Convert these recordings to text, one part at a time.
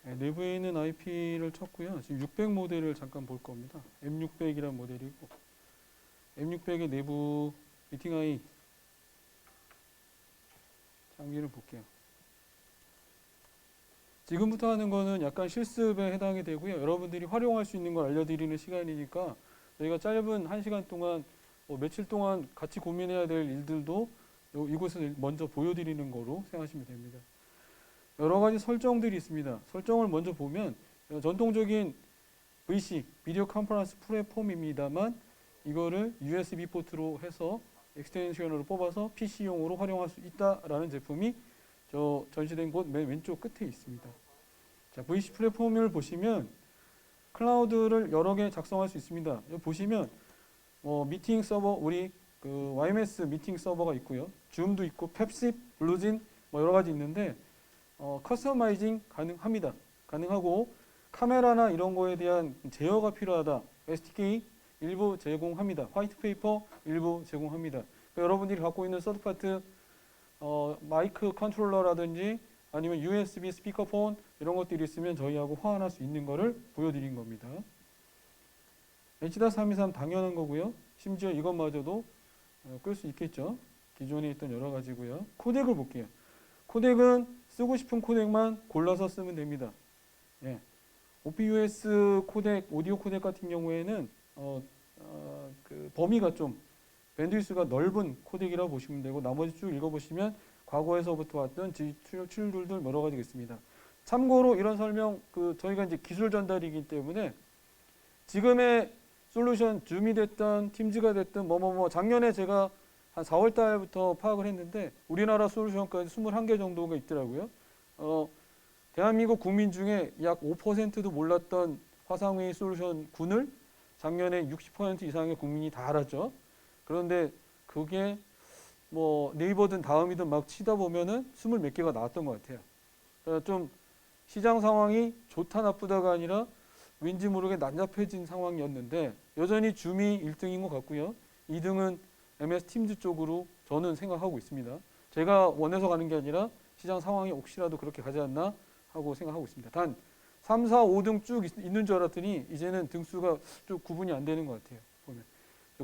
네, 내부에 있는 IP를 쳤고요. 지금 600 모델을 잠깐 볼 겁니다. M600이라는 모델이고 M600의 내부 미팅 I 장비를 볼게요. 지금부터 하는 거는 약간 실습에 해당이 되고요. 여러분들이 활용할 수 있는 걸 알려드리는 시간이니까 저희가 짧은 1시간 동안 며칠 동안 같이 고민해야 될 일들도 이곳을 먼저 보여드리는 거로 생각하시면 됩니다. 여러 가지 설정들이 있습니다. 설정을 먼저 보면 전통적인 VC, 비디오 컨퍼런스 플랫폼입니다만 이거를 USB 포트로 해서 익스텐션으로 뽑아서 PC용으로 활용할 수 있다라는 제품이 저 전시된 곳 맨 왼쪽 끝에 있습니다. 자, VC 플랫폼을 보시면 클라우드를 여러 개 작성할 수 있습니다. 여기 보시면 미팅 서버 우리 그 YMS 미팅 서버가 있고요. 줌도 있고 펩십, 블루진 여러 가지 있는데 커스터마이징 가능합니다. 가능하고 카메라나 이런 거에 대한 제어가 필요하다. SDK 일부 제공합니다. 화이트페이퍼 일부 제공합니다. 그러니까 여러분들이 갖고 있는 서드파트 마이크 컨트롤러라든지 아니면 USB 스피커폰 이런 것들이 있으면 저희하고 호환할 수 있는 거를 보여드린 겁니다. H.323 당연한 거고요. 심지어 이것마저도 끌 수 있겠죠. 기존에 있던 여러 가지고요. 코덱을 볼게요. 코덱은 쓰고 싶은 코덱만 골라서 쓰면 됩니다. 예. OPUS 코덱, 오디오 코덱 같은 경우에는 그 범위가 좀 밴드위스가 넓은 코덱이라고 보시면 되고 나머지 쭉 읽어보시면 과거에서부터 왔던 출들들 여러 가지가 있습니다. 참고로 이런 설명 저희가 이제 기술 전달이기 때문에 지금의 솔루션 줌이 됐든 팀즈가 됐든 작년에 제가 한 4월 달부터 파악을 했는데 우리나라 솔루션까지 21개 정도가 있더라고요. 대한민국 국민 중에 약 5%도 몰랐던 화상회의 솔루션 군을 작년에 60% 이상의 국민이 다 알았죠. 그런데 그게 네이버든 다음이든 막 치다 보면은 20몇 개가 나왔던 것 같아요. 그러니까 좀 시장 상황이 좋다 나쁘다가 아니라 왠지 모르게 난잡해진 상황이었는데 여전히 줌이 1등인 것 같고요. 2등은 MS 팀즈 쪽으로 저는 생각하고 있습니다. 제가 원해서 가는 게 아니라 시장 상황이 혹시라도 그렇게 가지 않나 하고 생각하고 있습니다. 단 3, 4, 5등 쭉 있는 줄 알았더니 이제는 등수가 좀 구분이 안 되는 것 같아요. 보면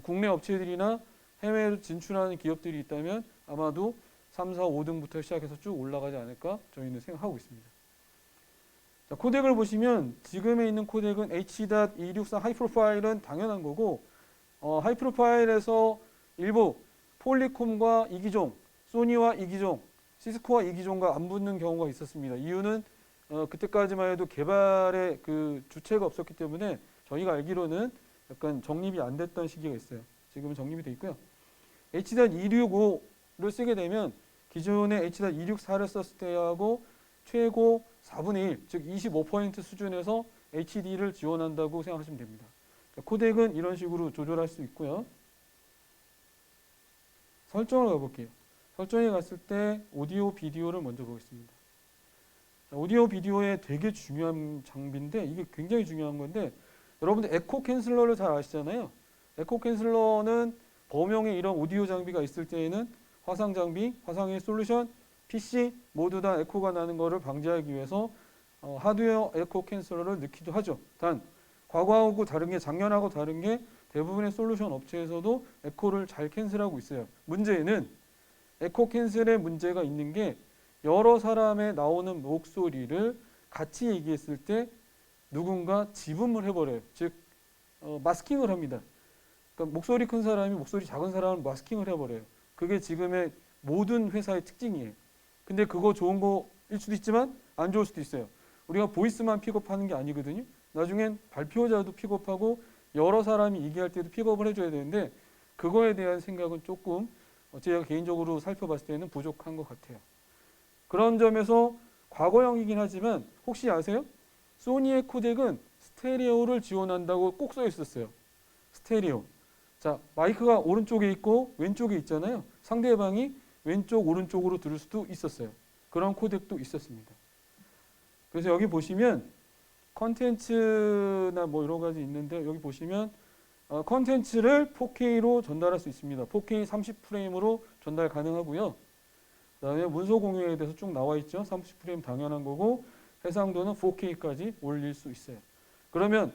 국내 업체들이나 해외로 진출하는 기업들이 있다면 아마도 3, 4, 5등부터 시작해서 쭉 올라가지 않을까 저희는 생각하고 있습니다. 자, 코덱을 보시면 지금에 있는 코덱은 H.264 하이프로파일은 당연한 거고 하이프로파일에서 일부 폴리콤과 이기종, 소니와 이기종, 시스코와 이기종과 안 붙는 경우가 있었습니다. 이유는 그때까지만 해도 개발의 그 주체가 없었기 때문에 저희가 알기로는 약간 정립이 안 됐던 시기가 있어요. 지금은 정립이 돼 있고요. H.265를 쓰게 되면 기존의 H.264를 썼을 때하고 최고 4분의 1, 즉 25% 수준에서 HD를 지원한다고 생각하시면 됩니다. 코덱은 이런 식으로 조절할 수 있고요. 설정을 가볼게요. 설정에 갔을 때 오디오 비디오를 먼저 보겠습니다. 자, 오디오 비디오의 되게 중요한 장비인데 이게 굉장히 중요한 건데 여러분들 에코 캔슬러를 잘 아시잖아요. 에코 캔슬러는 범용의 이런 오디오 장비가 있을 때에는 화상 장비, 화상의 솔루션, PC 모두 다 에코가 나는 것을 방지하기 위해서 하드웨어 에코 캔슬러를 넣기도 하죠. 단 과거하고 다른 게 작년하고 다른 게 대부분의 솔루션 업체에서도 에코를 잘 캔슬하고 있어요. 문제는 에코 캔슬의 문제가 있는 게 여러 사람의 나오는 목소리를 같이 얘기했을 때 누군가 지분을 해버려요. 즉 마스킹을 합니다. 그러니까 목소리 큰 사람이 목소리 작은 사람을 마스킹을 해버려요. 그게 지금의 모든 회사의 특징이에요. 근데 그거 좋은 거일 수도 있지만 안 좋을 수도 있어요. 우리가 보이스만 픽업하는 게 아니거든요. 나중엔 발표자도 픽업하고 여러 사람이 얘기할 때도 픽업을 해줘야 되는데 그거에 대한 생각은 조금 제가 개인적으로 살펴봤을 때는 부족한 것 같아요. 그런 점에서 과거형이긴 하지만 혹시 아세요? 소니의 코덱은 스테레오를 지원한다고 꼭 써 있었어요. 스테레오. 자, 마이크가 오른쪽에 있고 왼쪽에 있잖아요. 상대방이 왼쪽 오른쪽으로 들을 수도 있었어요. 그런 코덱도 있었습니다. 그래서 여기 보시면 컨텐츠나 여러 가지 있는데 여기 보시면 컨텐츠를 4K로 전달할 수 있습니다. 4K 30프레임으로 전달 가능하고요. 그다음에 문서 공유에 대해서 쭉 나와 있죠. 30프레임 당연한 거고 해상도는 4K까지 올릴 수 있어요. 그러면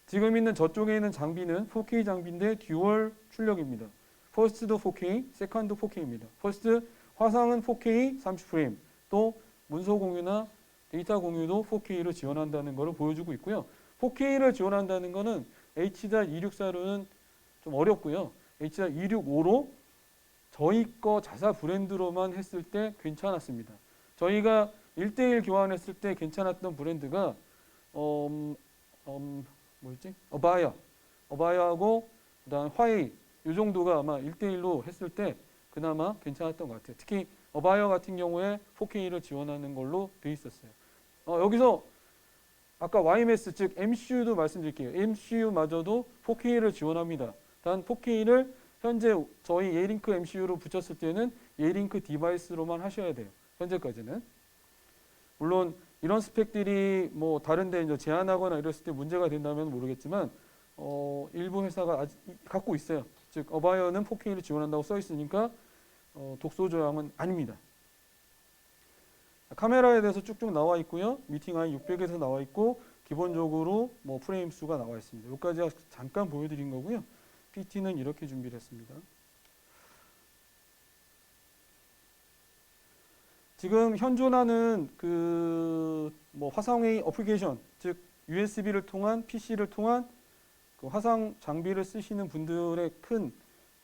지금 있는 저쪽에 있는 장비는 4K 장비인데 듀얼 출력입니다. 퍼스트도 4K, 세컨도 4K입니다. 퍼스트 화상은 4K 30프레임, 또 문서 공유나 데이터 공유도 4K를 지원한다는 것을 보여주고 있고요. 4K를 지원한다는 것은 H.264로는 좀 어렵고요. H.265로 저희 거 자사 브랜드로만 했을 때 괜찮았습니다. 저희가 1대1 교환했을 때 괜찮았던 브랜드가 뭐였지? 어바야하고 그다음 화웨이 이 정도가 아마 1대1로 했을 때 그나마 괜찮았던 것 같아요. 특히 어바야 같은 경우에 4K를 지원하는 걸로 돼 있었어요. 여기서 아까 YMS 즉 MCU도 말씀드릴게요. MCU마저도 4K를 지원합니다. 단 4K를 현재 저희 예링크 MCU로 붙였을 때는 예링크 디바이스로만 하셔야 돼요. 현재까지는. 물론 이런 스펙들이 뭐 다른데 이제 제한하거나 이랬을 때 문제가 된다면 모르겠지만 일부 회사가 아직 갖고 있어요. 즉 어바이어는 4K를 지원한다고 써 있으니까 독소 조항은 아닙니다. 카메라에 대해서 쭉쭉 나와 있고요. 미팅 아이 600에서 나와 있고 기본적으로 뭐 프레임 수가 나와 있습니다. 여기까지 잠깐 보여드린 거고요. PT는 이렇게 준비를 했습니다. 지금 현존하는 뭐 화상회의 어플리케이션, 즉 USB를 통한 PC를 통한 그 화상 장비를 쓰시는 분들의 큰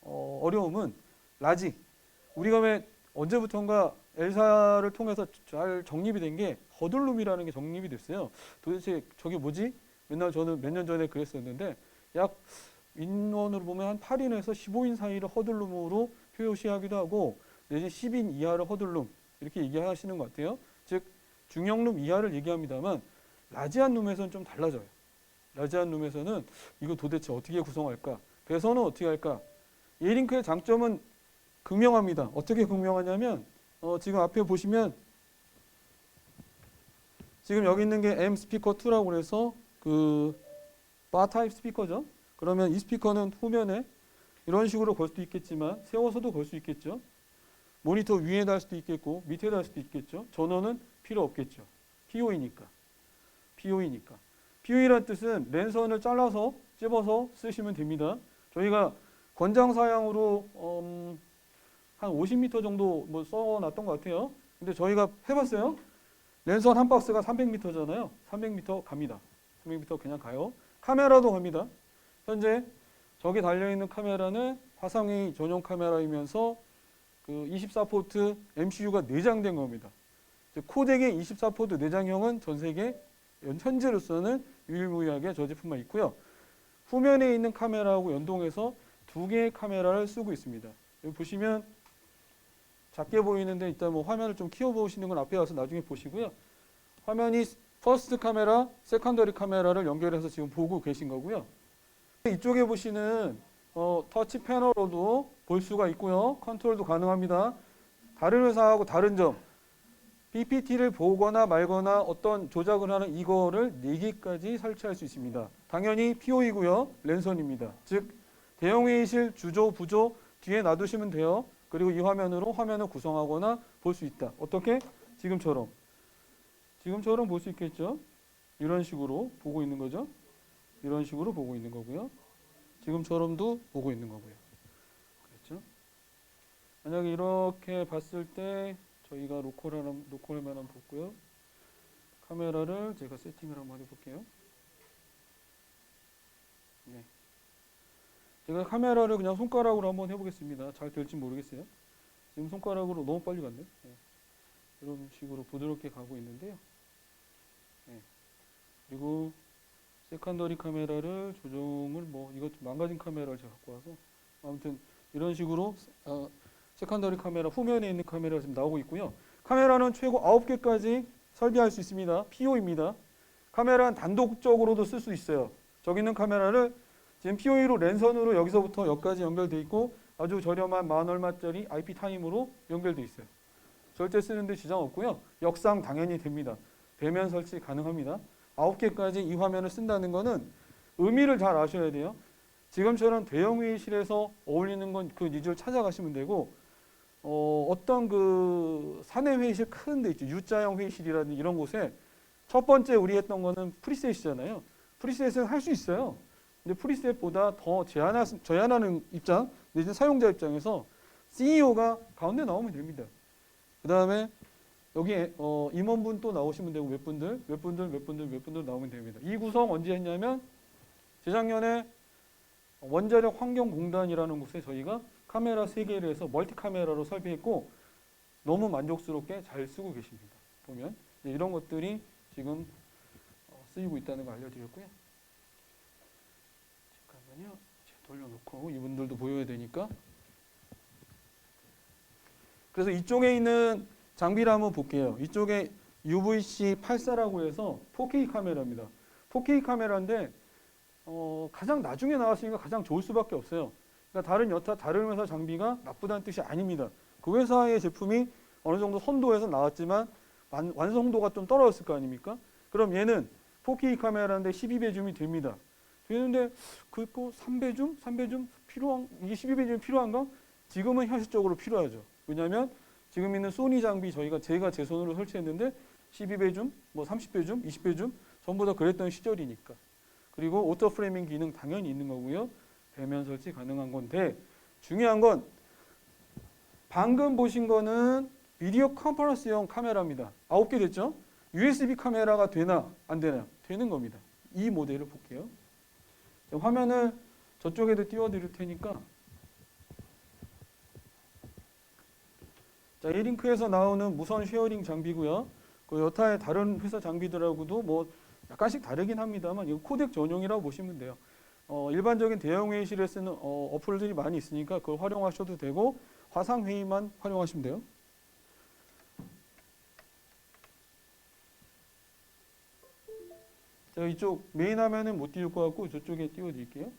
어려움은 라지. 우리가 왜 언제부턴가 엘사를 통해서 잘 정립이 된 게 허들룸이라는 게 정립이 됐어요. 도대체 저게 뭐지? 맨날 저는 몇 년 전에 그랬었는데 약 인원으로 보면 한 8인에서 15인 사이를 허들룸으로 표시하기도 하고 내지 10인 이하를 허들룸 이렇게 얘기하시는 것 같아요. 즉 중형룸 이하를 얘기합니다만 라지한 룸에서는 좀 달라져요. 라지한 룸에서는 이거 도대체 어떻게 구성할까? 배선은 어떻게 할까? 예링크의 장점은 극명합니다. 어떻게 극명하냐면 지금 앞에 보시면 지금 여기 있는 게 M 스피커 2라고 그래서 바 타입 스피커죠. 그러면 이 스피커는 후면에 이런 식으로 걸 수도 있겠지만 세워서도 걸 수 있겠죠. 모니터 위에 달 수도 있겠고 밑에 달 수도 있겠죠. 전원은 필요 없겠죠. POE니까. POE란 뜻은 랜선을 잘라서 찝어서 쓰시면 됩니다. 저희가 권장 사양으로 한 50m 정도 뭐 써놨던 것 같아요. 근데 저희가 해봤어요. 랜선 한 박스가 300m잖아요. 300m 갑니다. 300m 그냥 가요. 카메라도 갑니다. 현재 저기 달려있는 카메라는 화상회의 전용 카메라이면서 24포트 MCU가 내장된 겁니다. 즉 코덱의 24포트 내장형은 전 세계 현재로서는 유일무이하게 저 제품만 있고요. 후면에 있는 카메라하고 연동해서 두 개의 카메라를 쓰고 있습니다. 여기 보시면 작게 보이는데 일단 뭐 화면을 좀 키워보시는 건 앞에 와서 나중에 보시고요. 화면이 퍼스트 카메라, 세컨더리 카메라를 연결해서 지금 보고 계신 거고요. 이쪽에 보시는 터치 패널로도 볼 수가 있고요. 컨트롤도 가능합니다. 다른 회사하고 다른 점, PPT를 보거나 말거나 어떤 조작을 하는 이거를 4개까지 설치할 수 있습니다. 당연히 POE고요. 랜선입니다. 즉 대형 회의실 주조, 부조 뒤에 놔두시면 돼요. 그리고 이 화면으로 화면을 구성하거나 볼 수 있다. 어떻게? 지금처럼 볼 수 있겠죠. 이런 식으로 보고 있는 거죠. 이런 식으로 보고 있는 거고요. 지금처럼도 보고 있는 거고요. 그렇죠? 만약에 이렇게 봤을 때 저희가 로컬만 한번 볼고요. 카메라를 제가 세팅을 한번 해볼게요. 네. 제가 카메라를 그냥 손가락으로 한번 해보겠습니다. 잘 될지 모르겠어요. 지금 손가락으로 너무 빨리 갔네. 네. 이런 식으로 부드럽게 가고 있는데요. 네. 그리고 세컨더리 카메라를 조정을 이거 망가진 카메라를 제가 갖고 와서 아무튼 이런 식으로 세컨더리 카메라 후면에 있는 카메라가 지금 나오고 있고요. 카메라는 최고 9개까지 설비할 수 있습니다. PO입니다. 카메라는 단독적으로도 쓸 수 있어요. 저기 있는 카메라를 지금 POE로 랜선으로 여기서부터 여기까지 연결되어 있고 아주 저렴한 10,000얼마짜리 IP 타임으로 연결되어 있어요. 절대 쓰는데 지장 없고요. 역상 당연히 됩니다. 배면 설치 가능합니다. 9개까지 이 화면을 쓴다는 거는 의미를 잘 아셔야 돼요. 지금처럼 대형 회의실에서 어울리는 건 그 니즈를 찾아가시면 되고 어떤 사내 회의실 큰 데 있죠. U자형 회의실이라든지 이런 곳에 첫 번째 우리 했던 거는 프리셋이잖아요. 프리셋은 할 수 있어요. 근데 프리셋보다 더 제한하는 입장, 내지는 사용자 입장에서 CEO가 가운데 나오면 됩니다. 그 다음에 여기 임원분 또 나오시면 되고 몇 분들 나오면 됩니다. 이 구성 언제 했냐면 재작년에 원자력 환경공단이라는 곳에 저희가 카메라 3개를 해서 멀티 카메라로 설비했고 너무 만족스럽게 잘 쓰고 계십니다. 보면 이런 것들이 지금 쓰이고 있다는 걸 알려드렸고요. 잠깐만요. 돌려놓고 이분들도 보여야 되니까. 그래서 이쪽에 있는 장비를 한번 볼게요. 이쪽에 UVC84라고 해서 4K 카메라입니다. 4K 카메라인데 가장 나중에 나왔으니까 가장 좋을 수밖에 없어요. 그러니까 다른 회사 장비가 나쁘다는 뜻이 아닙니다. 그 회사의 제품이 어느 정도 선도에서 나왔지만 완성도가 좀 떨어졌을 거 아닙니까? 그럼 얘는 4K 카메라인데 12배 줌이 됩니다. 되는데 그거 3배 줌 필요한 이게 12배 줌이 필요한가? 지금은 현실적으로 필요하죠. 왜냐하면 지금 있는 소니 장비 제가 제 손으로 설치했는데 12배 줌, 뭐 30배 줌, 20배 줌 전부 다 그랬던 시절이니까. 그리고 오토 프레이밍 기능 당연히 있는 거고요. 배면 설치 가능한 건데 중요한 건 방금 보신 거는 비디오 컨퍼런스용 카메라입니다. 9개 됐죠? USB 카메라가 되나 안 되나? 되는 겁니다. 이 모델을 볼게요. 화면을 저쪽에도 띄워드릴 테니까 자, A링크에서 나오는 무선 쉐어링 장비고요. 그 여타의 다른 회사 장비들하고도 뭐 약간씩 다르긴 합니다만 이거 코덱 전용이라고 보시면 돼요. 일반적인 대형 회의실에 쓰는 어플들이 많이 있으니까 그걸 활용하셔도 되고 화상 회의만 활용하시면 돼요. 자, 이쪽 메인 화면은 못 띄울 것 같고 저쪽에 띄워드릴게요.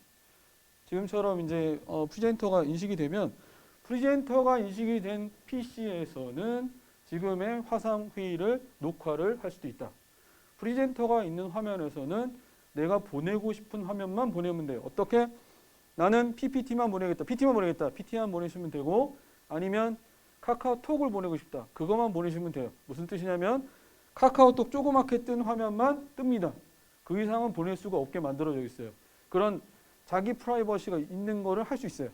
지금처럼 이제 프레젠터가 인식이 되면 프레젠터가 인식이 된 PC에서는 지금의 화상 회의를 녹화를 할 수도 있다. 프레젠터가 있는 화면에서는 내가 보내고 싶은 화면만 보내면 돼요. 어떻게? 나는 PPT만 보내겠다. PT만 보내시면 되고 아니면 카카오톡을 보내고 싶다. 그것만 보내시면 돼요. 무슨 뜻이냐면 카카오톡 조그맣게 뜬 화면만 뜹니다. 그 이상은 보낼 수가 없게 만들어져 있어요. 그런 자기 프라이버시가 있는 거를 할 수 있어요.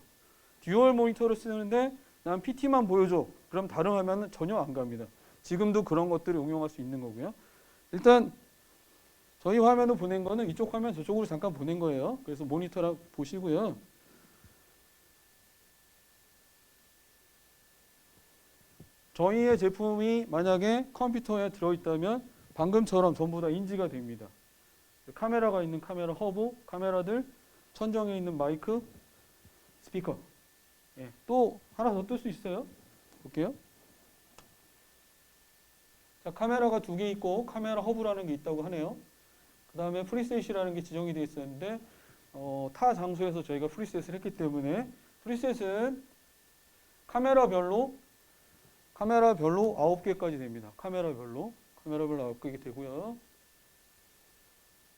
듀얼 모니터를 쓰는데 난 PT만 보여줘. 그럼 다른 화면은 전혀 안 갑니다. 지금도 그런 것들을 응용할 수 있는 거고요. 일단 저희 화면을 보낸 거는 이쪽 화면 저쪽으로 잠깐 보낸 거예요. 그래서 모니터라 보시고요. 저희의 제품이 만약에 컴퓨터에 들어있다면 방금처럼 전부 다 인지가 됩니다. 카메라가 있는 카메라 허브, 카메라들, 천정에 있는 마이크, 스피커. 예, 또 하나 더 뜰 수 있어요. 볼게요. 자, 카메라가 2개 있고 카메라 허브라는 게 있다고 하네요. 그 다음에 프리셋이라는 게 지정이 되어 있었는데 타 장소에서 저희가 프리셋을 했기 때문에 프리셋은 카메라별로 9개까지 됩니다. 카메라별로 9개 되고요.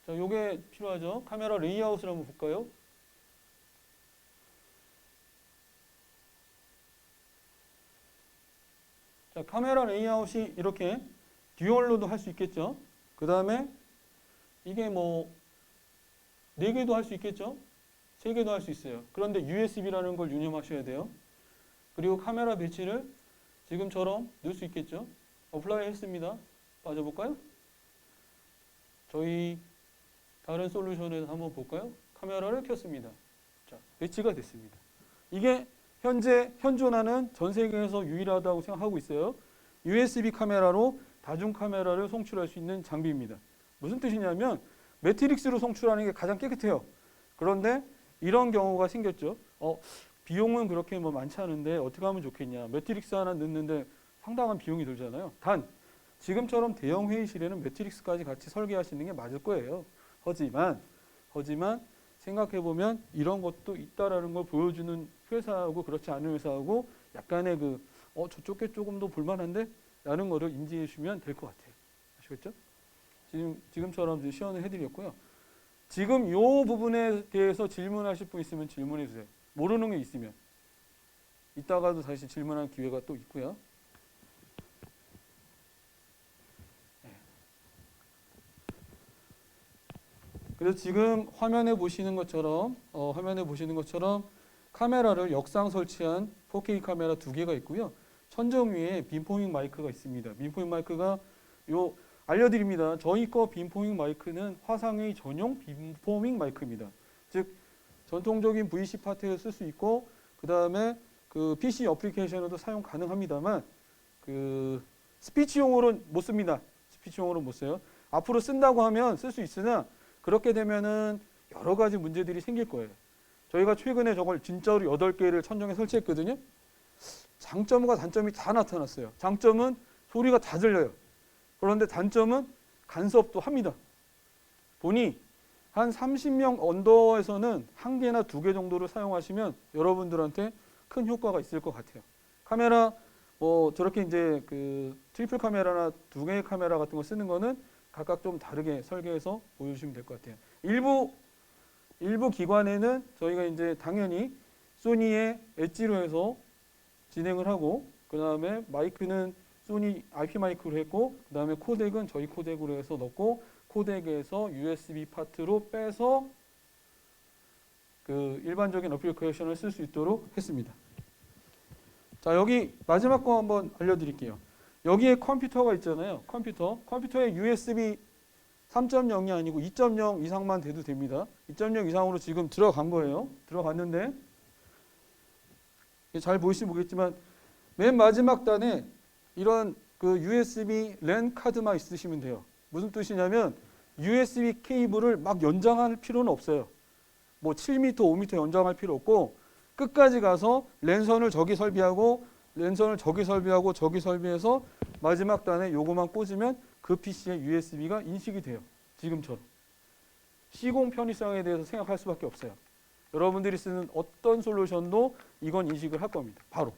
자, 요게 필요하죠. 카메라 레이아웃을 한번 볼까요? 자, 카메라 레이아웃이 이렇게 듀얼로도 할 수 있겠죠. 그 다음에 이게 뭐 4개도 할 수 있겠죠. 3개도 할 수 있어요. 그런데 USB라는 걸 유념하셔야 돼요. 그리고 카메라 배치를 지금처럼 넣을 수 있겠죠. 어플라이 했습니다. 빠져볼까요? 저희 다른 솔루션에서 한번 볼까요? 카메라를 켰습니다. 자, 배치가 됐습니다. 이게 현재 현존하는 전 세계에서 유일하다고 생각하고 있어요. USB 카메라로 다중 카메라를 송출할 수 있는 장비입니다. 무슨 뜻이냐면 매트릭스로 송출하는 게 가장 깨끗해요. 그런데 이런 경우가 생겼죠. 비용은 그렇게 뭐 많지 않은데 어떻게 하면 좋겠냐. 매트릭스 하나 넣는데 상당한 비용이 들잖아요. 단 지금처럼 대형 회의실에는 매트릭스까지 같이 설계하시는 게 맞을 거예요. 하지만 생각해보면 이런 것도 있다라는 걸 보여주는 회사하고 그렇지 않은 회사하고 약간의 저쪽 게 조금 더 볼만한데? 라는 거를 인지해 주시면 될 것 같아요. 아시겠죠? 지금처럼 시연을 해드렸고요. 지금 이 부분에 대해서 질문하실 분 있으면 질문해 주세요. 모르는 게 있으면. 이따가도 다시 질문할 기회가 또 있고요. 네. 그래서 지금 화면에 보시는 것처럼 카메라를 역상 설치한 4K 카메라 두 개가 있고요. 천정 위에 빔포밍 마이크가 있습니다. 빔포밍 마이크가 요 알려드립니다. 저희 거 빔포밍 마이크는 화상의 전용 빔포밍 마이크입니다. 즉 전통적인 VC 파트에 쓸 수 있고 그 다음에 그 PC 어플리케이션으로도 사용 가능합니다만 그 스피치용으로는 못 씁니다. 스피치용으로는 못 써요. 앞으로 쓴다고 하면 쓸 수 있으나 그렇게 되면은 여러 가지 문제들이 생길 거예요. 저희가 최근에 저걸 진짜로 8개를 천정에 설치했거든요. 장점과 단점이 다 나타났어요. 장점은 소리가 다 들려요. 그런데 단점은 간섭도 합니다. 보니 한 30명 언더에서는 1개나 2개 정도를 사용하시면 여러분들한테 큰 효과가 있을 것 같아요. 카메라 저렇게 이제 그 트리플 카메라나 2개의 카메라 같은 거 쓰는 거는 각각 좀 다르게 설계해서 보여주시면 될 것 같아요. 일부 기관에는 저희가 이제 당연히 소니의 엣지로 해서 진행을 하고 그 다음에 마이크는 소니 IP 마이크로 했고 그 다음에 코덱은 저희 코덱으로 해서 넣고 코덱에서 USB 파트로 빼서 그 일반적인 어플리케이션을 쓸 수 있도록 했습니다. 자, 여기 마지막 거 한번 알려드릴게요. 여기에 컴퓨터가 있잖아요. 컴퓨터에 USB 3.0이 아니고 2.0 이상만 돼도 됩니다. 2.0 이상으로 지금 들어간 거예요. 들어갔는데 잘 보이시면 모르겠지만 맨 마지막 단에 이런 그 USB 랜 카드만 있으시면 돼요. 무슨 뜻이냐면 USB 케이블을 막 연장할 필요는 없어요. 뭐 7m, 5m 연장할 필요 없고 끝까지 가서 랜선을 저기 설비하고 랜선을 저기 설비하고 저기 설비해서 마지막 단에 요거만 꽂으면 그 PC의 USB가 인식이 돼요. 지금처럼. 시공 편의성에 대해서 생각할 수밖에 없어요. 여러분들이 쓰는 어떤 솔루션도 이건 인식을 할 겁니다. 바로.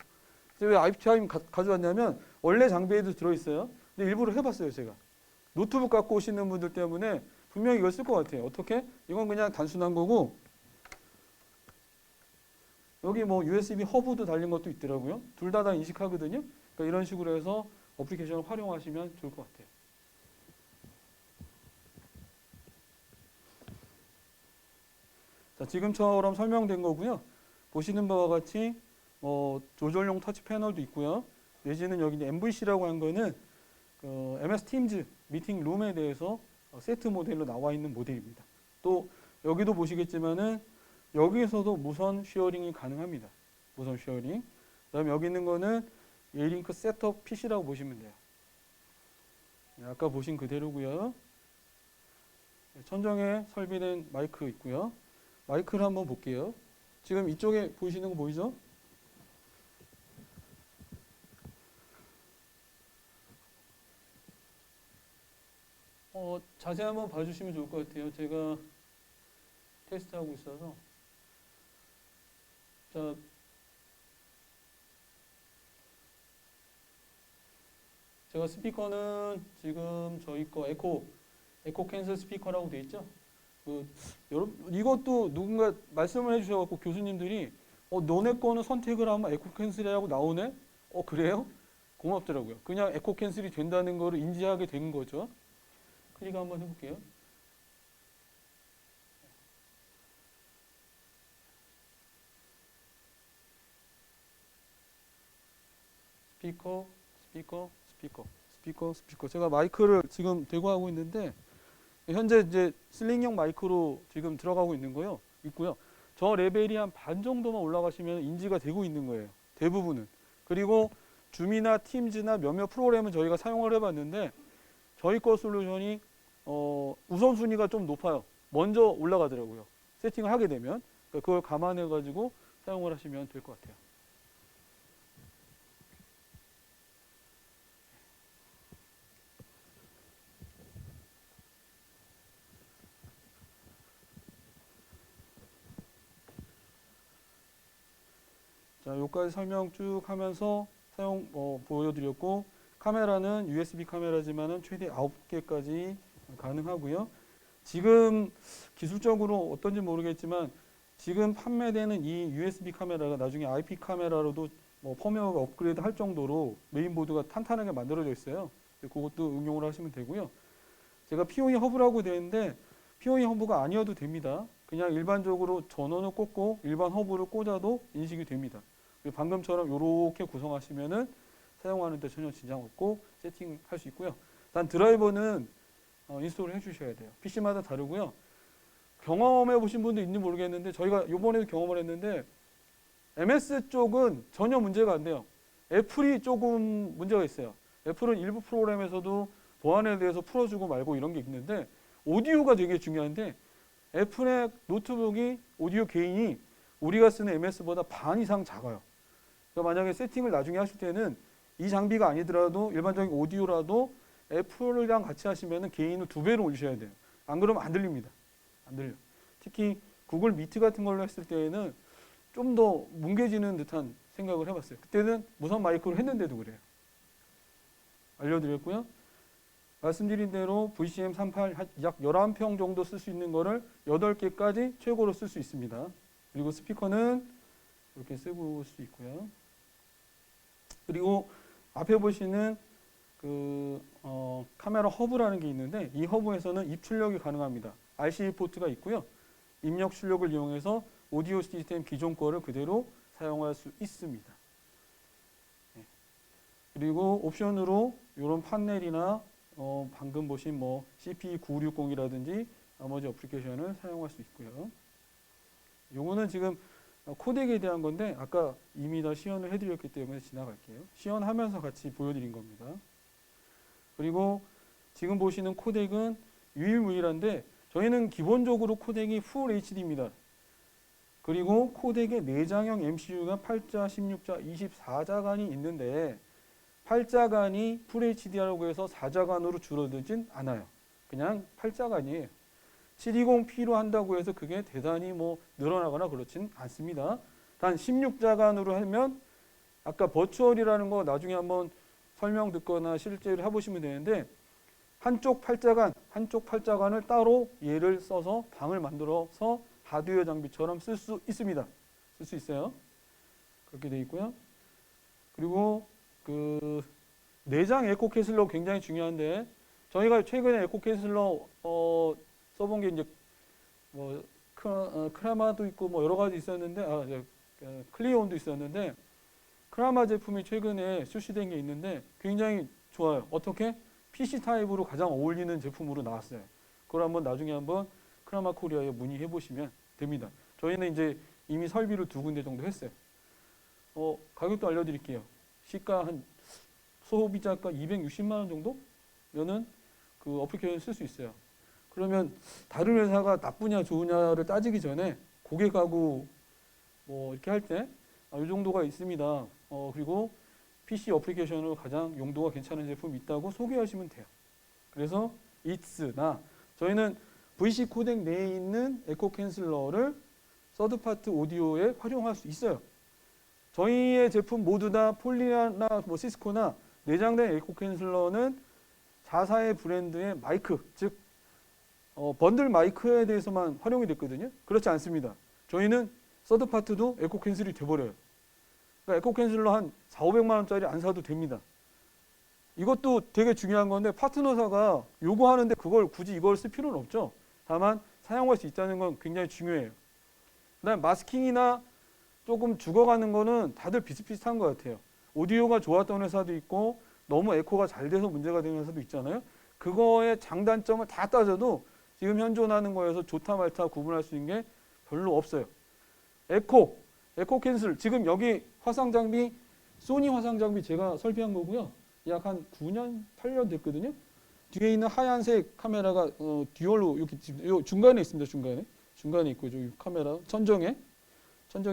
왜 IPTime 가져왔냐면 원래 장비에도 들어있어요. 근데 일부러 해봤어요. 제가. 노트북 갖고 오시는 분들 때문에 분명히 이걸 쓸 것 같아요. 어떻게? 이건 그냥 단순한 거고 여기 뭐 USB 허브도 달린 것도 있더라고요. 둘 다 인식하거든요. 그러니까 이런 식으로 해서 어플리케이션을 활용하시면 좋을 것 같아요. 자, 지금처럼 설명된 거고요. 보시는 바와 같이 조절용 터치 패널도 있고요. 내지는 여기 MVC라고 한 거는 MS Teams 미팅 룸에 대해서 세트 모델로 나와 있는 모델입니다. 또 여기도 보시겠지만은 여기에서도 무선 쉐어링이 가능합니다. 무선 쉐어링. 그다음에 여기 있는 거는 예링크 셋업 PC라고 보시면 돼요. 네, 아까 보신 그대로고요. 천정에 설비된 마이크 있고요. 마이크를 한번 볼게요. 지금 이쪽에 보이시는 거 보이죠? 자세히 한번 봐주시면 좋을 것 같아요. 제가 테스트하고 있어서. 자, 제가 스피커는 지금 저희 거 에코 캔슬 스피커라고 돼 있죠? 여러분 이것도 누군가 말씀을 해주셔갖고 교수님들이 너네 거는 선택을 하면 에코 캔슬이라고 나오네? 그래요? 고맙더라고요. 그냥 에코 캔슬이 된다는 거를 인지하게 된 거죠. 클릭 한번 해볼게요. 스피커. 제가 마이크를 지금 대고 하고 있는데 현재 이제 슬링형 마이크로 지금 들어가고 있는 거요. 있고요. 저 레벨이 한 반 정도만 올라가시면 인지가 되고 있는 거예요. 대부분은. 그리고 줌이나 팀즈나 몇몇 프로그램은 저희가 사용을 해봤는데 저희 거 솔루션이 우선순위가 좀 높아요. 먼저 올라가더라고요. 세팅을 하게 되면 그걸 감안해 가지고 사용을 하시면 될 것 같아요. 자, 여기까지 설명 쭉 하면서 사용 보여드렸고 카메라는 USB 카메라지만은 최대 9개까지 가능하고요. 지금 기술적으로 어떤지 모르겠지만 지금 판매되는 이 USB 카메라가 나중에 IP 카메라로도 펌웨어가 업그레이드 할 정도로 메인보드가 탄탄하게 만들어져 있어요. 그것도 응용을 하시면 되고요. 제가 POE 허브라고 되어 있는데 히어링 허브가 아니어도 됩니다. 그냥 일반적으로 전원을 꽂고 일반 허브를 꽂아도 인식이 됩니다. 방금처럼 이렇게 구성하시면은 사용하는데 전혀 지장 없고 세팅할 수 있고요. 단 드라이버는 인스톨을 해주셔야 돼요. PC마다 다르고요. 경험해 보신 분도 있는지 모르겠는데 저희가 이번에도 경험을 했는데 MS 쪽은 전혀 문제가 안 돼요. 애플이 조금 문제가 있어요. 애플은 일부 프로그램에서도 보안에 대해서 풀어주고 말고 이런 게 있는데 오디오가 되게 중요한데 애플의 노트북이 오디오 게인이 우리가 쓰는 MS보다 반 이상 작아요. 그러니까 만약에 세팅을 나중에 하실 때는 이 장비가 아니더라도 일반적인 오디오라도 애플이랑 같이 하시면 게인을 2배로 올리셔야 돼요. 안 그러면 안 들립니다. 안 들려. 특히 구글 미트 같은 걸로 했을 때에는 좀 더 뭉개지는 듯한 생각을 해봤어요. 그때는 무선 마이크로 했는데도 그래요. 알려드렸고요. 말씀드린 대로 VCM38 약 11평 정도 쓸 수 있는 거를 8개까지 최고로 쓸 수 있습니다. 그리고 스피커는 이렇게 쓰고 수 있고요. 그리고 앞에 보시는 카메라 허브라는 게 있는데 이 허브에서는 입 출력이 가능합니다. RCA 포트가 있고요. 입력 출력을 이용해서 오디오 시스템 기존 거를 그대로 사용할 수 있습니다. 네. 그리고 옵션으로 이런 판넬이나 방금 보신 뭐 CP960이라든지 나머지 어플리케이션을 사용할 수 있고요. 요거는 지금 코덱에 대한 건데 아까 이미 다 시연을 해드렸기 때문에 지나갈게요. 시연하면서 같이 보여드린 겁니다. 그리고 지금 보시는 코덱은 유일무이한데 저희는 기본적으로 코덱이 Full HD입니다. 그리고 코덱의 내장형 MCU가 8자, 16자, 24자간이 있는데 8자간이 FHD라고 해서 4자간으로 줄어들진 않아요. 그냥 8자간이에요. 720p로 한다고 해서 그게 대단히 뭐 늘어나거나 그렇진 않습니다. 단 16자간으로 하면 아까 버추얼이라는 거 나중에 한번 설명 듣거나 실제로 해보시면 되는데 한쪽 8자간을 따로 얘를 써서 방을 만들어서 하드웨어 장비처럼 쓸 수 있습니다. 쓸 수 있어요. 그렇게 되어 있고요. 그리고 내장 에코 캔슬러 굉장히 중요한데 저희가 최근에 에코 캔슬러 써본 게 이제 뭐 크라마도 있고 뭐 여러 가지 있었는데 클리온도 있었는데 크라마 제품이 최근에 출시된 게 있는데 굉장히 좋아요. 어떻게? PC 타입으로 가장 어울리는 제품으로 나왔어요. 그걸 나중에 한번 크라마 코리아에 문의해 보시면 됩니다. 저희는 이제 이미 설비를 2군데 정도 했어요. 가격도 알려드릴게요. 시가 한 소비자가 260만 원 정도면은 그 어플리케이션 쓸 수 있어요. 그러면 다른 회사가 나쁘냐 좋으냐를 따지기 전에 고객하고 뭐 이렇게 할 때 이 정도가 있습니다. 그리고 PC 어플리케이션으로 가장 용도가 괜찮은 제품이 있다고 소개하시면 돼요. 그래서 이츠나 저희는 VC 코덱 내에 있는 에코 캔슬러를 서드파트 오디오에 활용할 수 있어요. 저희의 제품 모두 다 폴리아나 뭐 시스코나 내장된 에코 캔슬러는 자사의 브랜드의 마이크, 즉 번들 마이크에 대해서만 활용이 됐거든요. 그렇지 않습니다. 저희는 서드파트도 에코 캔슬이 돼버려요. 그러니까 에코 캔슬러 한 400~500만 원짜리 안 사도 됩니다. 이것도 되게 중요한 건데 파트너사가 요구하는데 그걸 굳이 이걸 쓸 필요는 없죠. 다만 사용할 수 있다는 건 굉장히 중요해요. 그다음 마스킹이나 조금 죽어가는 거는 다들 비슷비슷한 것 같아요. 오디오가 좋았던 회사도 있고 너무 에코가 잘 돼서 문제가 되는 회사도 있잖아요. 그거의 장단점을 다 따져도 지금 현존하는 거에서 좋다 말다 구분할 수 있는 게 별로 없어요. 에코 캔슬 지금 여기 화상 장비 소니 화상 장비 제가 설비한 거고요. 약 한 9년, 8년 됐거든요. 뒤에 있는 하얀색 카메라가 듀얼로 이렇게 요 중간에 있습니다. 중간에 있고 저기 카메라 천정에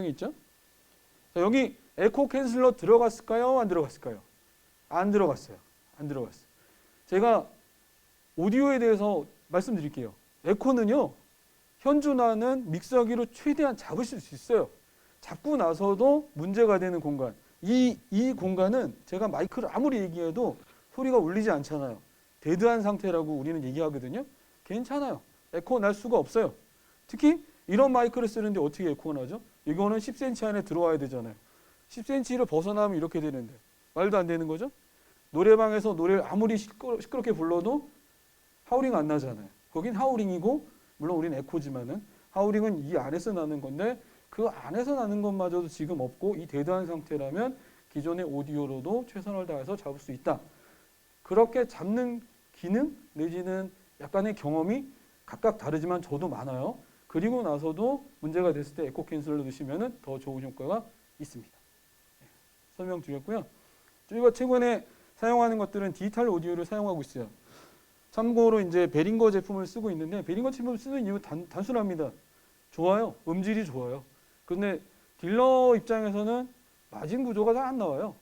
있죠. 자, 여기 에코 캔슬러 들어갔을까요? 안 들어갔을까요? 안 들어갔어요. 제가 오디오에 대해서 말씀드릴게요. 에코는요. 현존하는 믹서기로 최대한 잡으실 수 있어요. 잡고 나서도 문제가 되는 공간. 이 공간은 제가 마이크를 아무리 얘기해도 소리가 울리지 않잖아요. 데드한 상태라고 우리는 얘기하거든요. 괜찮아요. 에코 날 수가 없어요. 특히 이런 마이크를 쓰는데 어떻게 에코가 나죠? 이거는 10cm 안에 들어와야 되잖아요. 10cm를 벗어나면 이렇게 되는데 말도 안 되는 거죠? 노래방에서 노래를 아무리 시끄럽게 불러도 하우링 안 나잖아요. 거긴 하우링이고 물론 우리는 에코지만은 하우링은 이 안에서 나는 건데 그 안에서 나는 것마저도 지금 없고 이 데드한 상태라면 기존의 오디오로도 최선을 다해서 잡을 수 있다. 그렇게 잡는 기능 내지는 약간의 경험이 각각 다르지만 저도 많아요. 그리고 나서도 문제가 됐을 때 에코 캔슬러 넣으시면 더 좋은 효과가 있습니다. 설명드렸고요. 저희가 최근에 사용하는 것들은 디지털 오디오를 사용하고 있어요. 참고로 이제 베링거 제품을 쓰고 있는데 베링거 제품을 쓰는 이유 단순합니다. 좋아요. 음질이 좋아요. 근데 딜러 입장에서는 마진 구조가 잘 안 나와요.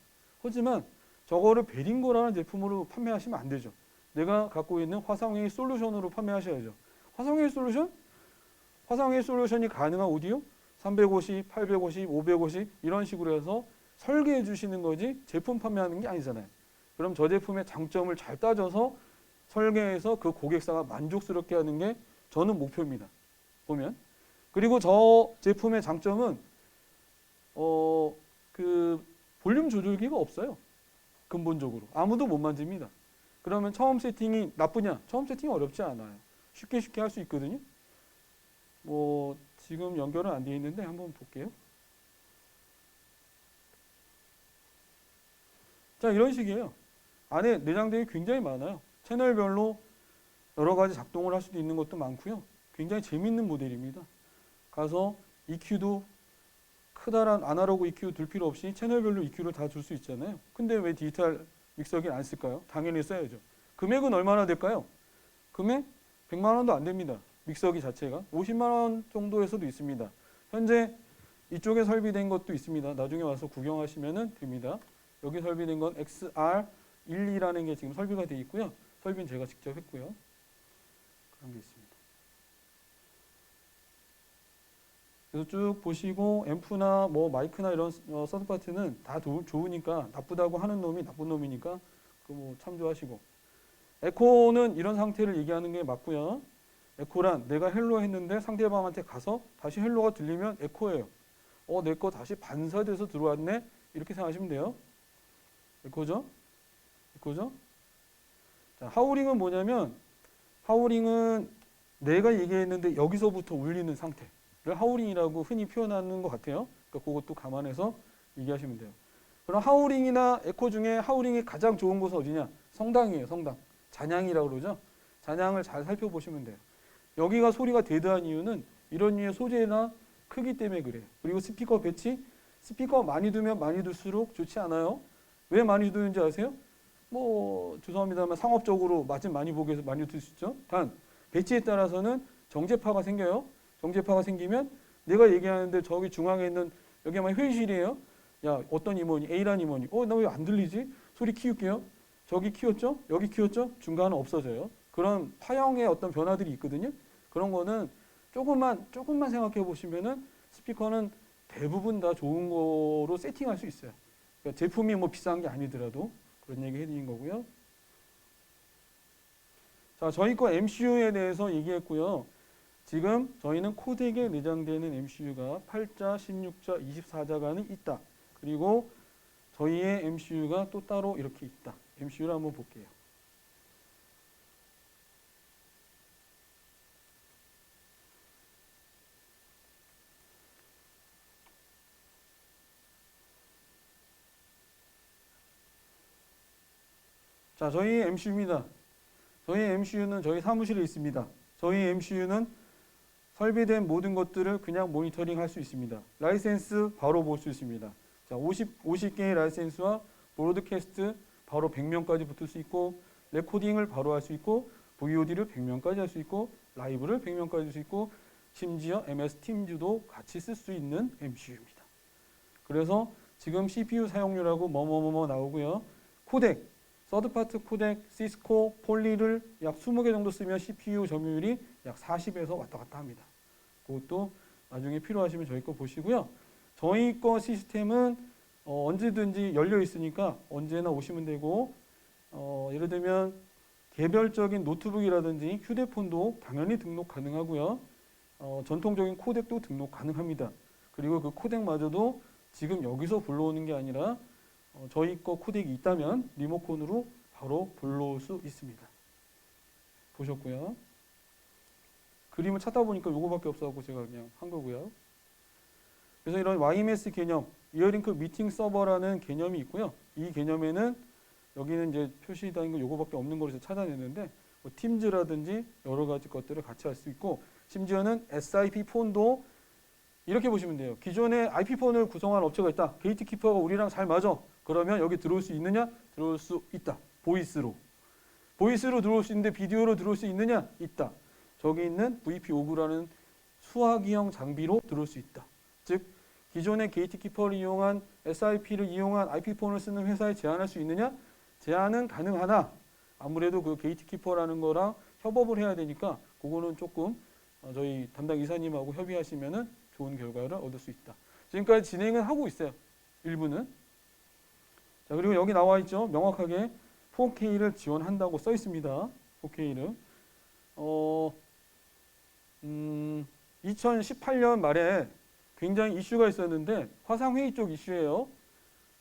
하지만 저거를 베링거라는 제품으로 판매하시면 안 되죠. 내가 갖고 있는 화상회의 솔루션으로 판매하셔야죠. 화상회의 솔루션? 화상회의 솔루션이 가능한 오디오? 350, 850, 550 이런 식으로 해서 설계해 주시는 거지 제품 판매하는 게 아니잖아요. 그럼 저 제품의 장점을 잘 따져서 설계해서 그 고객사가 만족스럽게 하는 게 저는 목표입니다. 보면. 그리고 저 제품의 장점은 그 볼륨 조절기가 없어요. 근본적으로. 아무도 못 만집니다. 그러면 처음 세팅이 나쁘냐? 처음 세팅이 어렵지 않아요. 쉽게 할 수 있거든요. 뭐 지금 연결은 안 되어 있는데 한번 볼게요. 자, 이런 식이에요. 안에 내장되어 굉장히 많아요. 채널별로 여러 가지 작동을 할 수도 있는 것도 많고요. 굉장히 재밌는 모델입니다. 가서 EQ도 크다란 아날로그 EQ 둘 필요 없이 채널별로 EQ를 다 줄 수 있잖아요. 근데 왜 디지털 믹서기를 안 쓸까요? 당연히 써야죠. 금액은 얼마나 될까요? 금액 100만 원도 안 됩니다. 믹서기 자체가 50만 원 정도에서도 있습니다. 현재 이쪽에 설비된 것도 있습니다. 나중에 와서 구경하시면 됩니다. 여기 설비된 건 XR12라는 게 지금 설비가 되어 있고요. 설비는 제가 직접 했고요. 그런 게 있습니다. 그래서 쭉 보시고 앰프나 뭐 마이크나 이런 서드 파트는 다 좋으니까 나쁘다고 하는 놈이 나쁜 놈이니까 그 뭐 참조하시고 에코는 이런 상태를 얘기하는 게 맞고요. 에코란 내가 헬로 했는데 상대방한테 가서 다시 헬로가 들리면 에코예요. 내 거 다시 반사돼서 들어왔네 이렇게 생각하시면 돼요. 에코죠? 에코죠? 자, 하우링은 뭐냐면 하우링은 내가 얘기했는데 여기서부터 울리는 상태. 를 하우링이라고 흔히 표현하는 것 같아요. 그러니까 그것도 감안해서 얘기하시면 돼요. 그럼 하우링이나 에코 중에 하우링이 가장 좋은 곳은 어디냐? 성당이에요. 성당. 잔향이라고 그러죠. 잔향을 잘 살펴보시면 돼요. 여기가 소리가 데드한 이유는 이런 류의 소재나 크기 때문에 그래요. 그리고 스피커 배치. 스피커 많이 두면 많이 둘수록 좋지 않아요. 왜 많이 두는지 아세요? 뭐 죄송합니다만 상업적으로 마진 많이 보기 위해서 많이 둘 수 있죠. 단 배치에 따라서는 정제파가 생겨요. 정제파가 생기면 내가 얘기하는데 저기 중앙에 있는 여기 아마 회의실이에요. 야 어떤 임원이 A란 임원이 나 왜 안 들리지? 소리 키울게요. 저기 키웠죠? 여기 키웠죠? 중간은 없어져요. 그런 파형의 어떤 변화들이 있거든요. 그런 거는 조금만 생각해 보시면은 스피커는 대부분 다 좋은 거로 세팅할 수 있어요. 그러니까 제품이 뭐 비싼 게 아니더라도 그런 얘기 해드린 거고요. 자, 저희 거 MCU에 대해서 얘기했고요. 지금 저희는 코덱에 내장되는 MCU가 8자, 16자, 24자가는 있다. 그리고 저희의 MCU가 또 따로 이렇게 있다. MCU를 한번 볼게요. 자, 저희 MCU입니다. 저희 MCU는 저희 사무실에 있습니다. 저희 MCU는 설비된 모든 것들을 그냥 모니터링 할 수 있습니다. 라이센스 바로 볼 수 있습니다. 자, 50개의 라이센스와 브로드캐스트 바로 100명까지 붙을 수 있고 레코딩을 바로 할 수 있고 VOD를 100명까지 할 수 있고 라이브를 100명까지 할 수 있고 심지어 MS 팀즈도 같이 쓸 수 있는 MCU입니다. 그래서 지금 CPU 사용료라고 뭐뭐뭐뭐 나오고요. 코덱, 서드파트 코덱, 시스코, 폴리를 약 20개 정도 쓰면 CPU 점유율이 약 40에서 왔다 갔다 합니다. 그것도 나중에 필요하시면 저희 거 보시고요. 저희 거 시스템은 언제든지 열려 있으니까 언제나 오시면 되고 예를 들면 개별적인 노트북이라든지 휴대폰도 당연히 등록 가능하고요. 전통적인 코덱도 등록 가능합니다. 그리고 그 코덱마저도 지금 여기서 불러오는 게 아니라 저희 거 코덱이 있다면 리모컨으로 바로 불러올 수 있습니다. 보셨고요. 그림을 찾다 보니까 요거밖에 없어갖고 제가 그냥 한 거고요. 그래서 이런 YMS 개념, 이어링크 미팅 서버라는 개념이 있고요. 이 개념에는 여기는 이제 표시된 거 요거밖에 없는 거를 찾아냈는데 뭐 팀즈라든지 여러 가지 것들을 같이 할 수 있고 심지어는 SIP 폰도 이렇게 보시면 돼요. 기존에 IP폰을 구성한 업체가 있다. 게이트키퍼가 우리랑 잘 맞아. 그러면 여기 들어올 수 있느냐? 들어올 수 있다. 보이스로. 보이스로 들어올 수 있는데 비디오로 들어올 수 있느냐? 있다. 저기 있는 VP59라는 수화기형 장비로 들어올 수 있다. 즉 기존의 게이트키퍼를 이용한 SIP를 이용한 IP폰을 쓰는 회사에 제한할 수 있느냐? 제한은 가능하나 아무래도 그 게이트키퍼라는 거랑 협업을 해야 되니까 그거는 조금 저희 담당 이사님하고 협의하시면은 좋은 결과를 얻을 수 있다. 지금까지 진행을 하고 있어요. 일부는. 자, 그리고 여기 나와 있죠. 명확하게 4K를 지원한다고 써 있습니다. 4K를. 2018년 말에 굉장히 이슈가 있었는데 화상회의 쪽 이슈예요.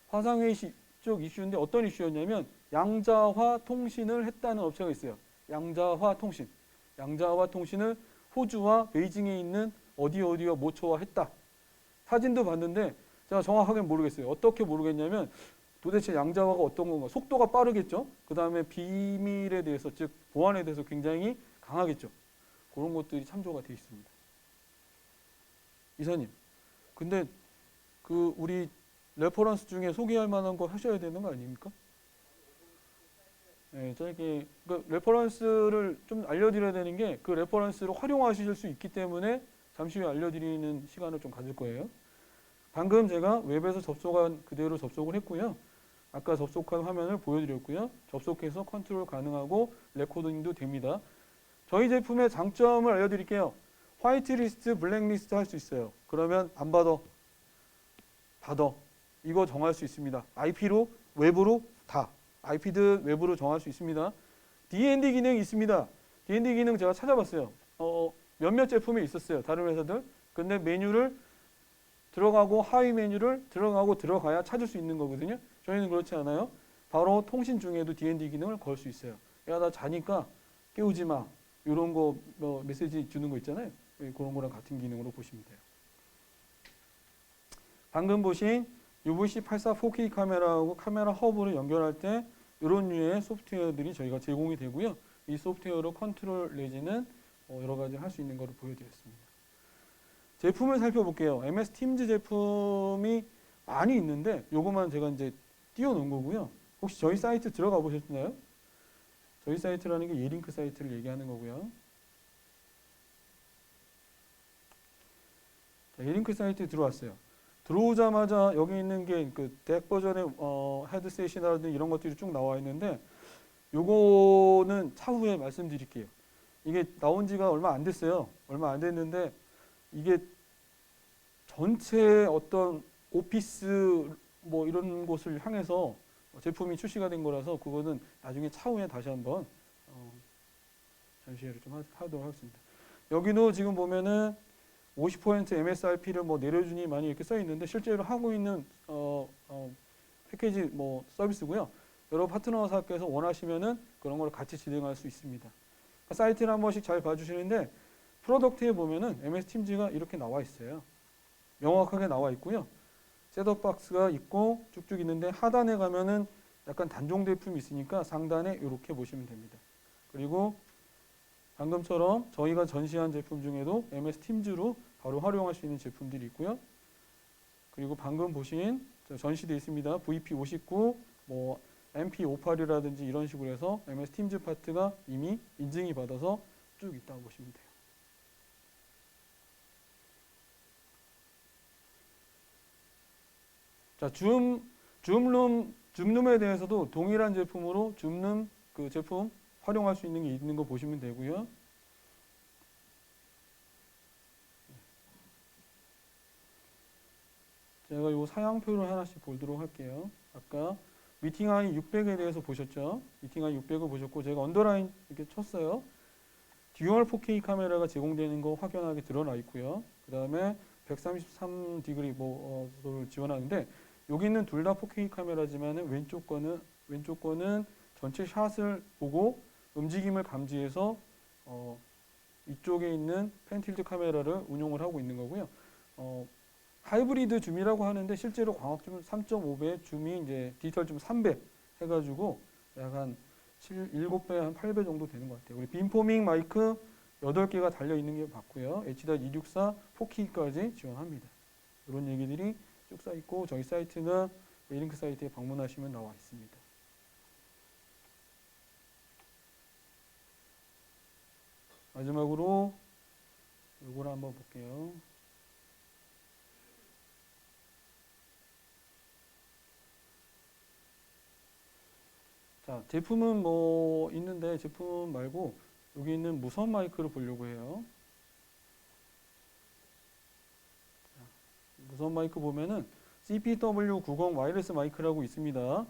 화상회의 쪽 이슈인데 어떤 이슈였냐면 양자화 통신을 했다는 업체가 있어요. 양자화 통신. 양자화 통신을 호주와 베이징에 있는 어디와 모처화했다. 사진도 봤는데 제가 정확하게 모르겠어요. 어떻게 모르겠냐면 도대체 양자화가 어떤 건가. 속도가 빠르겠죠. 그 다음에 비밀에 대해서 즉 보안에 대해서 굉장히 강하겠죠. 그런 것들이 참조가 되어 있습니다. 이사님, 근데 그 우리 레퍼런스 중에 소개할 만한 거 하셔야 되는 거 아닙니까? 네, 짧게 그 레퍼런스를 좀 알려드려야 되는 게 그 레퍼런스를 활용하실 수 있기 때문에 잠시 후에 알려드리는 시간을 좀 가질 거예요. 방금 제가 웹에서 접속한 그대로 접속을 했고요. 아까 접속한 화면을 보여드렸고요. 접속해서 컨트롤 가능하고 레코딩도 됩니다. 저희 제품의 장점을 알려드릴게요. 화이트리스트, 블랙리스트 할 수 있어요. 그러면 안 받아. 받아. 이거 정할 수 있습니다. IP로, 웹으로 다. IP든 웹으로 정할 수 있습니다. D&D 기능이 있습니다. D&D 기능 제가 찾아봤어요. 몇몇 제품에 있었어요. 다른 회사들. 근데 메뉴를 들어가고 하위 메뉴를 들어가고 들어가야 찾을 수 있는 거거든요. 저희는 그렇지 않아요. 바로 통신 중에도 D&D 기능을 걸 수 있어요. 야, 나 자니까 깨우지 마. 이런 거 메시지 주는 거 있잖아요. 그런 거랑 같은 기능으로 보시면 돼요. 방금 보신 UVC84 4K 카메라하고 카메라 허브를 연결할 때 이런 류의 소프트웨어들이 저희가 제공이 되고요. 이 소프트웨어로 컨트롤 내지는 여러 가지 할 수 있는 것을 보여드렸습니다. 제품을 살펴볼게요. MS 팀즈 제품이 많이 있는데 요것만 제가 이제 띄워놓은 거고요. 혹시 저희 사이트 들어가 보셨나요? 저희 사이트라는 게 예링크 사이트를 얘기하는 거고요. 자, 예링크 사이트에 들어왔어요. 들어오자마자 여기 있는 게 그 덱 버전의 헤드셋이라든지 이런 것들이 쭉 나와 있는데 요거는 차후에 말씀드릴게요. 이게 나온 지가 얼마 안 됐어요. 얼마 안 됐는데 이게 전체 어떤 오피스 뭐 이런 곳을 향해서 제품이 출시가 된 거라서 그거는 나중에 차후에 다시 한번 전시회를 좀 하도록 하겠습니다. 여기도 지금 보면은 50% MSRP를 뭐 내려주니 많이 이렇게 써 있는데 실제로 하고 있는 패키지 뭐 서비스고요. 여러 파트너사께서 원하시면은 그런 걸 같이 진행할 수 있습니다. 사이트를 한 번씩 잘 봐주시는데 프로덕트에 보면은 MS 팀즈가 이렇게 나와 있어요. 명확하게 나와 있고요. 셋업 박스가 있고 쭉쭉 있는데 하단에 가면은 약간 단종 제품이 있으니까 상단에 이렇게 보시면 됩니다. 그리고 방금처럼 저희가 전시한 제품 중에도 MS 팀즈로 바로 활용할 수 있는 제품들이 있고요. 그리고 방금 보신 전시되어 있습니다. VP59, 뭐 MP58이라든지 이런 식으로 해서 MS 팀즈 파트가 이미 인증이 받아서 쭉 있다고 보시면 돼요. 자, 줌룸에 대해서도 동일한 제품으로 줌룸 그 제품 활용할 수 있는 게 있는 거 보시면 되고요. 제가 요 사양표를 하나씩 보도록 할게요. 아까 미팅아이 600에 대해서 보셨죠? 미팅아이 600을 보셨고 제가 언더라인 이렇게 쳤어요. 듀얼 4K 카메라가 제공되는 거 확연하게 드러나 있고요. 그 다음에 133디그리 를 지원하는데 여기는 둘 다 4K 카메라지만은 왼쪽 거는 전체 샷을 보고 움직임을 감지해서 이쪽에 있는 펜틸트 카메라를 운용을 하고 있는 거고요. 하이브리드 줌이라고 하는데 실제로 광학 줌 3.5배, 줌이 이제 디지털 줌 3배 해가지고 약 한 7배, 한 8배 정도 되는 것 같아요. 우리 빔포밍 마이크 8개가 달려 있는 게 맞고요. H.264 4K까지 지원합니다. 이런 얘기들이 쭉 써 있고 저희 사이트는 웨이링크 사이트에 방문하시면 나와 있습니다. 마지막으로 이걸 한번 볼게요. 자, 제품은 뭐 있는데 제품 말고 여기 있는 무선 마이크를 보려고 해요. 자, 무선 마이크 보면은 CPW90 와이어리스 마이크라고 있습니다.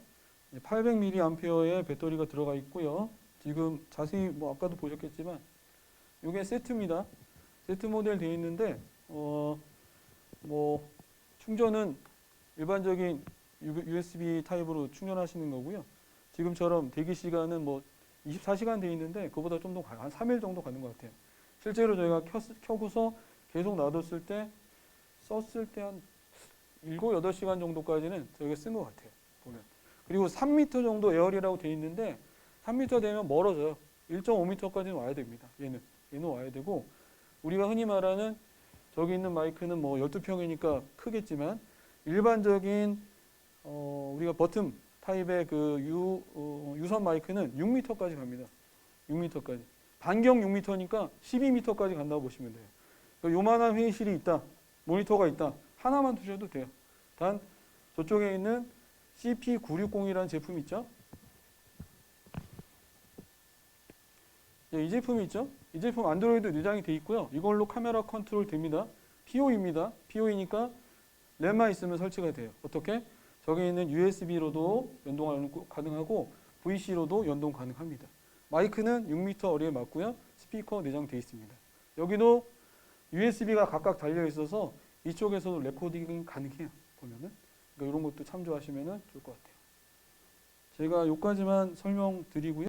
800mAh의 배터리가 들어가 있고요. 지금 자세히 뭐 아까도 보셨겠지만 이게 세트입니다. 세트 모델 되어 있는데 뭐 충전은 일반적인 USB 타입으로 충전하시는 거고요. 지금처럼 대기 시간은 뭐 24시간 되어 있는데 그보다 좀 더 한 3일 정도 가는 것 같아요. 실제로 저희가 켜고서 계속 놔뒀을 때 썼을 때 한 7, 8시간 정도까지는 저희가 쓴 것 같아요. 보면. 그리고 3m 정도 에어리라고 되어 있는데 3m 되면 멀어져요. 1.5m까지는 와야 됩니다. 얘는 와야 되고 우리가 흔히 말하는 저기 있는 마이크는 뭐 12평이니까 크겠지만 일반적인 우리가 버튼 타입의 그 유선 마이크는 6m까지 갑니다. 6m까지. 반경 6m니까 12m까지 간다고 보시면 돼요. 그러니까 요만한 회의실이 있다. 모니터가 있다. 하나만 두셔도 돼요. 단 저쪽에 있는 CP960이라는 제품 있죠? 이 제품이 있죠? 이 제품 안드로이드 내장이 되어 있고요. 이걸로 카메라 컨트롤 됩니다. POE입니다. POE니까 램만 있으면 설치가 돼요. 어떻게? 저기 있는 USB로도 연동 가능하고 VC로도 연동 가능합니다. 마이크는 6m 어리에 맞고요. 스피커 내장되어 있습니다. 여기도 USB가 각각 달려 있어서 이쪽에서도 레코딩이 가능해요. 보면은. 그러니까 이런 것도 참조하시면 좋을 것 같아요. 제가 여기까지만 설명드리고요.